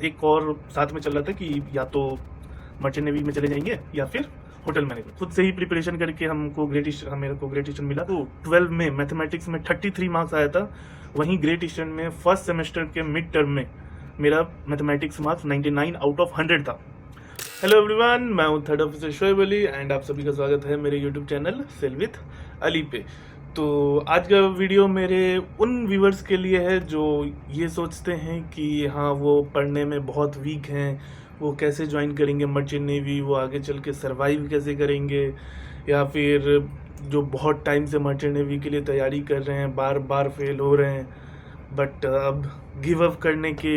एक और साथ में चल रहा था कि या तो मर्चेंट नेवी में चले जाएंगे या फिर होटल मैनेजमेंट। खुद से ही प्रिपरेशन करके मेरे को ग्रेट ईस्टर्न मिला। तो 12 में मैथमेटिक्स में 33 मार्क्स आया था। वहीं ग्रेट ईस्टर्न में फर्स्ट सेमेस्टर के मिड टर्म में मेरा मैथमेटिक्स मार्क्स 99 आउट ऑफ 100 था। हेलो एवरीवन, मैं हूं third officer Shoaib Ali and आप सभी का स्वागत है मेरे YouTube channel sail with Ali पे। तो आज का वीडियो मेरे उन व्यूवर्स के लिए है जो ये सोचते हैं कि हाँ वो पढ़ने में बहुत वीक हैं, वो कैसे ज्वाइन करेंगे मर्चेंट नेवी, वो आगे चल के सर्वाइव कैसे करेंगे, या फिर जो बहुत टाइम से मर्चेंट नेवी के लिए तैयारी कर रहे हैं, बार बार फेल हो रहे हैं बट अब गिव अप करने के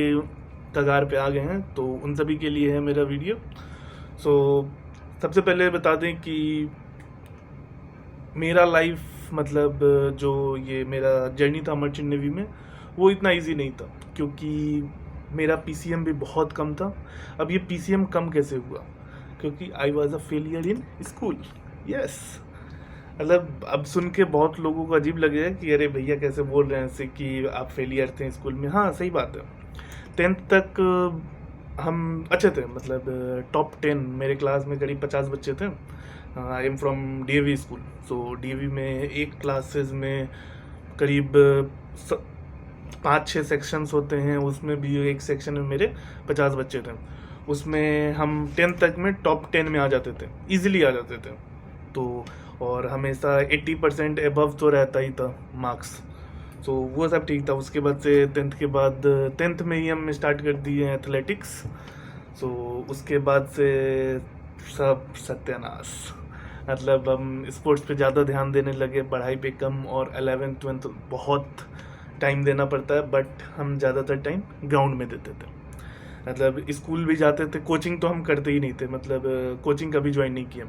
कगार पे आ गए हैं। तो उन सभी के लिए है मेरा वीडियो। सबसे पहले बता दें कि मेरा लाइफ मतलब जो ये मेरा जर्नी था मर्चेंट नेवी में वो इतना इजी नहीं था, क्योंकि मेरा पीसीएम भी बहुत कम था। अब ये पीसीएम कम कैसे हुआ? क्योंकि I was a failure in school. Yes, मतलब अब सुन के बहुत लोगों को अजीब लगेगा कि अरे भैया कैसे बोल रहे हैं ऐसे कि आप फेलियर थे स्कूल में। हाँ सही बात है, 10th तक हम अच्छे थे, मतलब टॉप 10 मेरे क्लास में करीब 50 बच्चे थे। I am from DAV school. So DAV में एक क्लासेस में करीब 5-6 सेक्शंस होते हैं, उसमें भी एक सेक्शन में मेरे 50 बच्चे थे। उसमें हम 10th तक में टॉप 10 में आ जाते थे, इजीली आ जाते थे। तो और हमेशा 80% एबव तो रहता ही था मार्क्स। सो वो सब ठीक था। उसके बाद से 10th के बाद 10th में ही हम स्टार्ट कर दिए एथलेटिक्स। सो उसके बाद से सब सत्यानाश, मतलब हम स्पोर्ट्स पे ज़्यादा ध्यान देने लगे, पढ़ाई पे कम, और 11th 12th बहुत टाइम देना पड़ता है बट हम ज़्यादातर टाइम ग्राउंड में देते थे। मतलब स्कूल भी जाते थे, कोचिंग तो हम करते ही नहीं थे, मतलब कोचिंग कभी ज्वाइन नहीं किया।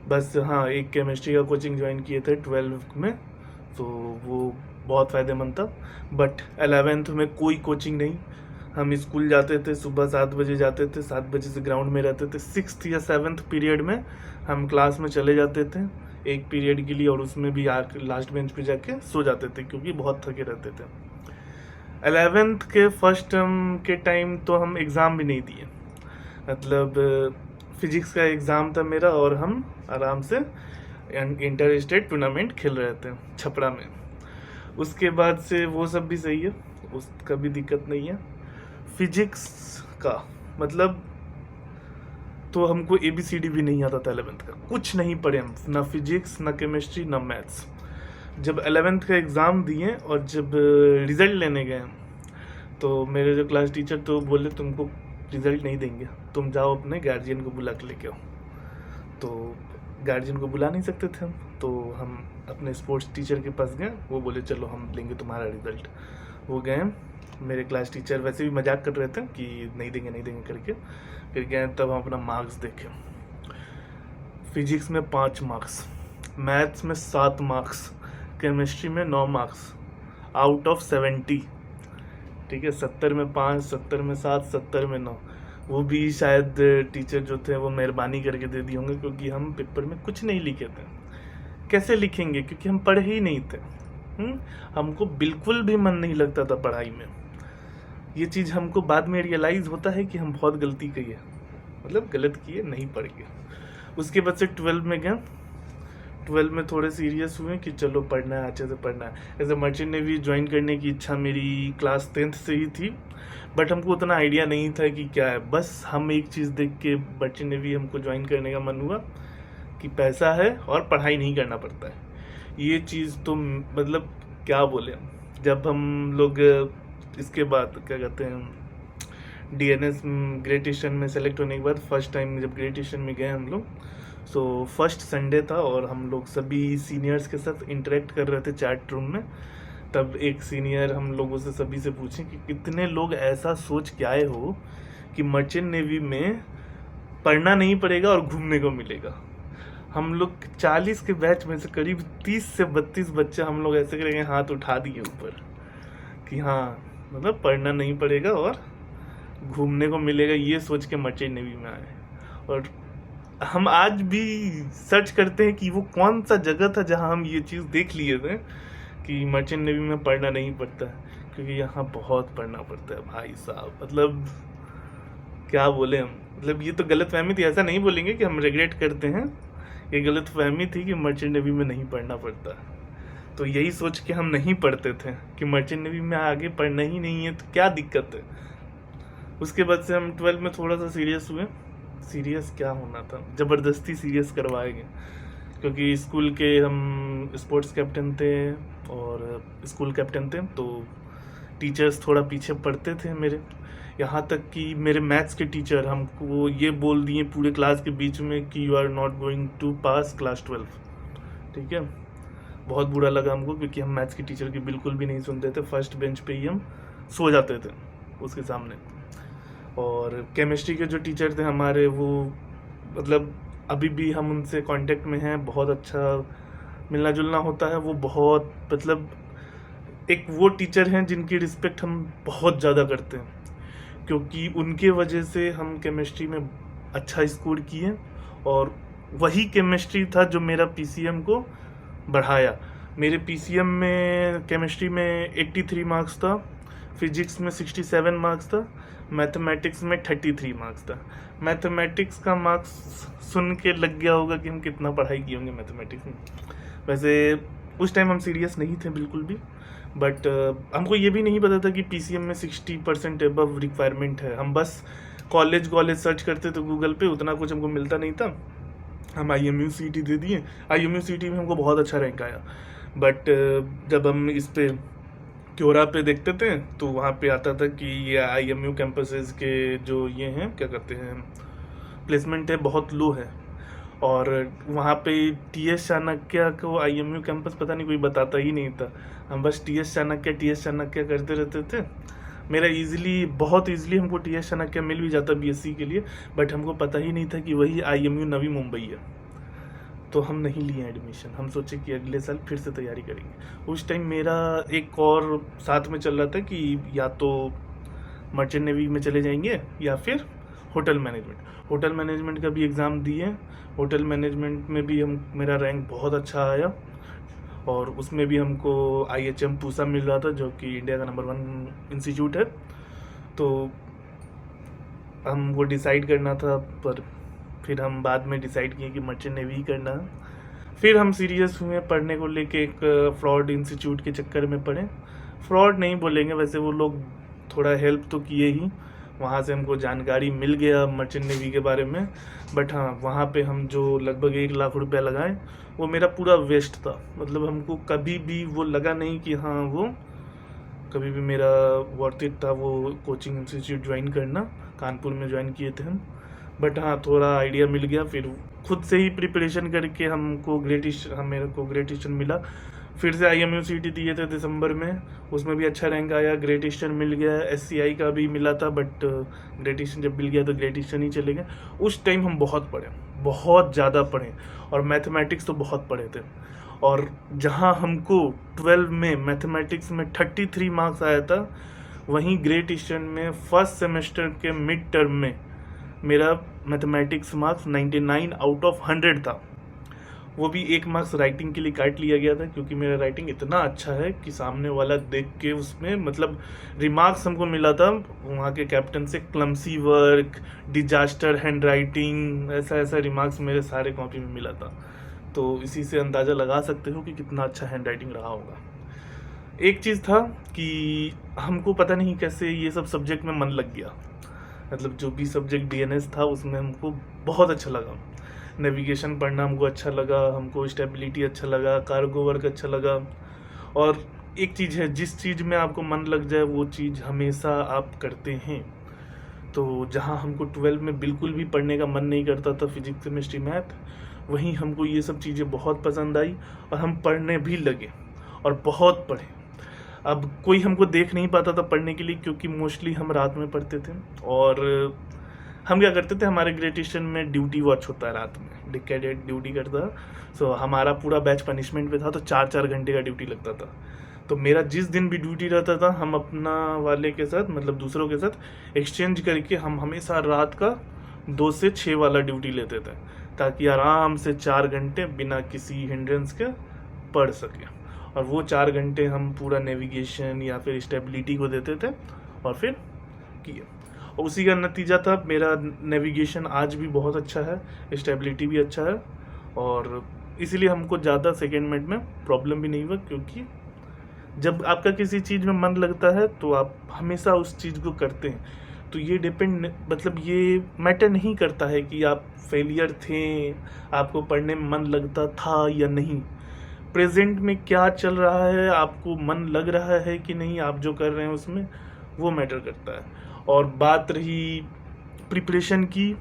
बस हाँ, एक केमिस्ट्री का कोचिंग ज्वाइन किए थे 12th में, तो वो बहुत फ़ायदेमंद था। बट 11th में कोई कोचिंग नहीं। हम स्कूल जाते थे, सुबह 7 बजे जाते थे, 7 बजे से ग्राउंड में रहते थे। 6th या 7th पीरियड में हम क्लास में चले जाते थे एक पीरियड के लिए, और उसमें भी लास्ट बेंच पे जाके सो जाते थे क्योंकि बहुत थके रहते थे। 11th के फर्स्ट टर्म के टाइम तो हम एग्ज़ाम भी नहीं दिए, मतलब फिजिक्स का एग्ज़ाम था मेरा और हम आराम से इंटर स्टेट टूर्नामेंट खेल रहे थे छपरा में। उसके बाद से वो सब भी सही है, उसका भी दिक्कत नहीं है। फिजिक्स का मतलब तो हमको ABCD भी नहीं आता था 11th का, कुछ नहीं पढ़े हम, ना फिजिक्स ना केमिस्ट्री ना मैथ्स। जब 11th का एग्ज़ाम दिए और जब रिज़ल्ट लेने गए तो मेरे जो क्लास टीचर तो बोले तुमको रिज़ल्ट नहीं देंगे, तुम जाओ अपने गार्जियन को बुला के लेके आओ। तो गार्जियन को बुला नहीं सकते थे हम, तो हम अपने स्पोर्ट्स टीचर के पास गए। वो बोले चलो हम लेंगे तुम्हारा रिज़ल्ट। वो गए, मेरे क्लास टीचर वैसे भी मजाक कर रहे थे कि नहीं देंगे करके। फिर गए, तब हम अपना मार्क्स देखे। फिजिक्स में 5 मार्क्स, मैथ्स में 7 मार्क्स, केमिस्ट्री में 9 मार्क्स आउट ऑफ 70। ठीक है, 70 में 5, 70 में 7, 70 में 9। वो भी शायद टीचर जो थे वो मेहरबानी करके दे दिए होंगे, क्योंकि हम पेपर में कुछ नहीं लिखे थे। कैसे लिखेंगे, क्योंकि हम पढ़े ही नहीं थे। हमको बिल्कुल भी मन नहीं लगता था पढ़ाई में। ये चीज़ हमको बाद में रियलाइज़ होता है कि हम बहुत गलती की है, मतलब गलत किए, नहीं पढ़ गए। उसके बाद से 12 में गए। 12 में थोड़े सीरियस हुए कि चलो पढ़ना है, अच्छे से पढ़ना है। ऐसे मर्चेंट नेवी ज्वाइन करने की इच्छा मेरी क्लास 10th से ही थी, बट हमको उतना आइडिया नहीं था कि क्या है। बस हम एक चीज़ देख के मर्चेंट नेवी हमको ज्वाइन करने का मन हुआ कि पैसा है और पढ़ाई नहीं करना पड़ता है। ये चीज़ तो मतलब क्या बोले, जब हम लोग इसके बाद क्या कहते हैं DNS ग्रेट ईस्टर्न में सेलेक्ट होने के बाद फर्स्ट टाइम जब ग्रेट ईस्टर्न में गए हम लोग, सो फर्स्ट संडे था और हम लोग सभी सीनियर्स के साथ इंटरेक्ट कर रहे थे चैट रूम में। तब एक सीनियर हम लोगों से सभी से पूछे कि कितने लोग ऐसा सोच के आए हो कि मर्चेंट नेवी में पढ़ना नहीं पड़ेगा और घूमने को मिलेगा। हम लोग 40 के बैच में से करीब 30 से 32 बच्चे हम लोग ऐसे करेंगे, हाथ उठा दिए ऊपर कि हाँ मतलब पढ़ना नहीं पड़ेगा और घूमने को मिलेगा, ये सोच के मर्चेंट नेवी में आए। और हम आज भी सर्च करते हैं कि वो कौन सा जगह था जहाँ हम ये चीज़ देख लिए थे कि मर्चेंट नेवी में पढ़ना नहीं पड़ता है, क्योंकि यहाँ बहुत पढ़ना पड़ता है भाई साहब। मतलब क्या बोले हम, मतलब ये तो गलत फहमी थी, ऐसा नहीं बोलेंगे कि हम रिग्रेट करते हैं, ये गलत फहमी थी कि मर्चेंट नेवी में नहीं पढ़ना पड़ता। तो यही सोच के हम नहीं पढ़ते थे कि मर्चेंट नेवी में आगे पढ़ना ही नहीं है तो क्या दिक्कत है। उसके बाद से हम 12 में थोड़ा सा सीरियस हुए। सीरियस क्या होना था, ज़बरदस्ती सीरियस करवाए गए, क्योंकि स्कूल के हम स्पोर्ट्स कैप्टन थे और स्कूल कैप्टन थे, तो टीचर्स थोड़ा पीछे पड़ते थे मेरे। यहाँ तक कि मेरे मैथ्स के टीचर हमको ये बोल दिए पूरे क्लास के बीच में कि you are not going to pass class 12। ठीक है, बहुत बुरा लगा हमको, क्योंकि हम मैथ्स के टीचर की बिल्कुल भी नहीं सुनते थे। फर्स्ट बेंच पे ही हम सो जाते थे उसके सामने। और केमिस्ट्री के जो टीचर थे हमारे, वो मतलब अभी भी हम उनसे कांटेक्ट में हैं, बहुत अच्छा मिलना जुलना होता है। वो बहुत मतलब एक वो टीचर हैं जिनकी रिस्पेक्ट हम बहुत ज़्यादा करते हैं, क्योंकि उनके वजह से हम केमिस्ट्री में अच्छा स्कोर किए, और वही केमिस्ट्री था जो मेरा पीसीएम को बढ़ाया। मेरे पीसीएम में केमिस्ट्री में 83 मार्क्स था, फिजिक्स में 67 मार्क्स था, मैथमेटिक्स में 33 मार्क्स था। मैथमेटिक्स का मार्क्स सुन के लग गया होगा कि हम कितना पढ़ाई किए होंगे मैथमेटिक्स में। वैसे उस टाइम हम सीरियस नहीं थे बिल्कुल भी, बट हमको ये भी नहीं पता था कि पीसीएम में 60% एबव रिक्वायरमेंट है। हम बस कॉलेज सर्च करते थे गूगल पे, उतना कुछ हमको मिलता नहीं था। हम IMU CET दे दिए, IMU CET में हमको बहुत अच्छा रैंक आया, बट जब हम इस पे क्योरा पे देखते थे तो वहाँ पे आता था कि ये IMU कैंपसेस के जो ये हैं क्या कहते हैं प्लेसमेंट है बहुत लो है। और वहाँ पे TS चाणक्य को IMU कैंपस पता नहीं कोई बताता ही नहीं था। हम बस TS चाणक्य करते रहते थे। मेरा बहुत ईजिली हमको TS चाणक्य मिल भी जाता BSc के लिए, बट हमको पता ही नहीं था कि वही IMU नवी मुंबई है। तो हम नहीं लिए एडमिशन, हम सोचे कि अगले साल फिर से तैयारी करेंगे। उस टाइम मेरा एक और साथ में चल रहा था कि या तो मर्चेंट नेवी में चले जाएंगे या फिर होटल मैनेजमेंट का भी एग्ज़ाम दिए। होटल मैनेजमेंट में भी मेरा रैंक बहुत अच्छा आया, और उसमें भी हमको IHM पूसा मिल रहा था, जो कि इंडिया का नंबर 1 इंस्टीट्यूट है। तो हमको डिसाइड करना था, पर फिर हम बाद में डिसाइड किए कि मर्चेंट नेवी ही करना है। फिर हम सीरियस हुए पढ़ने को लेके, एक फ्रॉड इंस्टीट्यूट के चक्कर में पड़े। फ्रॉड नहीं बोलेंगे, वैसे वो लोग थोड़ा हेल्प तो किए ही, वहाँ से हमको जानकारी मिल गया मर्चेंट नेवी के बारे में। बट हाँ, वहाँ पे हम जो लगभग 1 लाख रुपया लगाए, वो मेरा पूरा वेस्ट था। मतलब हमको कभी भी वो लगा नहीं कि हाँ वो कभी भी मेरा वर्थ इट था वो कोचिंग इंस्टीट्यूट ज्वाइन करना। कानपुर में ज्वाइन किए थे हम, बट हाँ थोड़ा आइडिया मिल गया। फिर खुद से ही प्रिपरेशन करके मेरे को ग्रेट ईस्टर्न मिला। फिर से IMU CET दिए थे दिसंबर में, उसमें भी अच्छा रैंक आया, ग्रेट ईस्टर्न मिल गया। SCI का भी मिला था, बट ग्रेट ईस्टर्न जब मिल गया तो ग्रेट ईस्टर्न ही चले गए। उस टाइम हम बहुत पढ़े, बहुत ज़्यादा पढ़े, और मैथमेटिक्स तो बहुत पढ़े थे। और जहाँ हमको 12 में मैथमेटिक्स में 33 मार्क्स आया था, वहीं ग्रेट ईस्टर्न में फर्स्ट सेमेस्टर के मिड टर्म में मेरा मैथमेटिक्स मार्क्स 99 आउट ऑफ 100 था। वो भी 1 मार्क्स राइटिंग के लिए काट लिया गया था, क्योंकि मेरा राइटिंग इतना अच्छा है कि सामने वाला देख के उसमें मतलब रिमार्क्स हमको मिला था वहाँ के कैप्टन से, clumsy work, disaster hand writing, ऐसा रिमार्क्स मेरे सारे कॉपी में मिला था। तो इसी से अंदाज़ा लगा सकते हो कि कितना अच्छा हैंड राइटिंग रहा होगा। एक चीज़ था कि हमको पता नहीं कैसे ये सब सब्जेक्ट में मन लग गया। मतलब जो भी सब्जेक्ट DNS था उसमें हमको बहुत अच्छा लगा। नेविगेशन पढ़ना हमको अच्छा लगा, हमको स्टेबिलिटी अच्छा लगा, कार्गो वर्क अच्छा लगा। और एक चीज़ है, जिस चीज़ में आपको मन लग जाए वो चीज़ हमेशा आप करते हैं। तो जहाँ हमको 12 में बिल्कुल भी पढ़ने का मन नहीं करता था, फिजिक्स केमिस्ट्री मैथ, वहीं हमको ये सब चीज़ें बहुत पसंद आई और हम पढ़ने भी लगे और बहुत पढ़े। अब कोई हमको देख नहीं पाता था पढ़ने के लिए, क्योंकि मोस्टली हम रात में पढ़ते थे। और हम क्या करते थे, हमारे ग्रेट ईस्टर्न में ड्यूटी वॉच होता है रात में, कैडेट ड्यूटी करता है। सो हमारा पूरा बैच पनिशमेंट पे था, तो 4-4 घंटे का ड्यूटी लगता था। तो मेरा जिस दिन भी ड्यूटी रहता था, हम अपना वाले के साथ मतलब दूसरों के साथ एक्सचेंज करके हम हमेशा रात का 2 से 6 वाला ड्यूटी लेते थे, ताकि आराम से 4 घंटे बिना किसी हिंड्रेंस के पढ़ सके। और वो 4 घंटे हम पूरा नेविगेशन या फिर स्टेबिलिटी को देते थे और फिर किए। और उसी का नतीजा था मेरा नेविगेशन आज भी बहुत अच्छा है, स्टेबिलिटी भी अच्छा है, और इसीलिए हमको ज़्यादा सेकेंड में प्रॉब्लम भी नहीं हुआ, क्योंकि जब आपका किसी चीज़ में मन लगता है तो आप हमेशा उस चीज़ को करते हैं। तो ये डिपेंड, मतलब ये मैटर नहीं करता है कि आप फेलियर थे, आपको पढ़ने में मन लगता था या नहीं। प्रेजेंट में क्या चल रहा है, आपको मन लग रहा है कि नहीं, आप जो कर रहे हैं उसमें, वो मैटर करता है। और बात रही प्रिपरेशन की,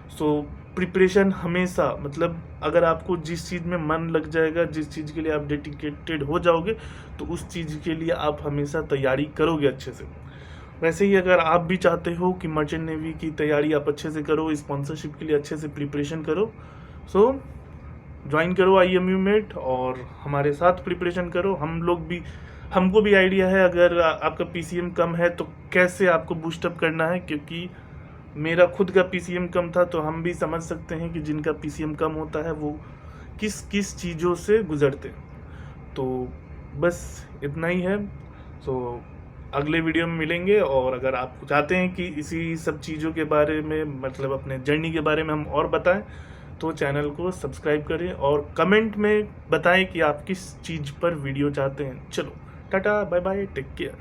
सो प्रिपरेशन हमेशा, मतलब अगर आपको जिस चीज़ में मन लग जाएगा, जिस चीज़ के लिए आप डेडिकेटेड हो जाओगे, तो उस चीज़ के लिए आप हमेशा तैयारी करोगे अच्छे से। वैसे ही अगर आप भी चाहते हो कि मर्चेंट नेवी की तैयारी आप अच्छे से करो, स्पॉन्सरशिप के लिए अच्छे से प्रिपरेशन करो, सो ज्वाइन करो IMU मेट और हमारे साथ प्रिपरेशन करो। हमको भी आइडिया है, अगर आपका PCM कम है तो कैसे आपको बूस्टअप करना है, क्योंकि मेरा खुद का PCM कम था, तो हम भी समझ सकते हैं कि जिनका PCM कम होता है वो किस किस चीज़ों से गुजरते हैं। तो बस इतना ही है। सो अगले वीडियो में मिलेंगे, और अगर आप चाहते हैं कि इसी सब चीज़ों के बारे में, मतलब अपने जर्नी के बारे में हम और बताएं, तो चैनल को सब्सक्राइब करें और कमेंट में बताएं कि आप किस चीज़ पर वीडियो चाहते हैं। चलो टाटा, बाय बाय, टेक केयर।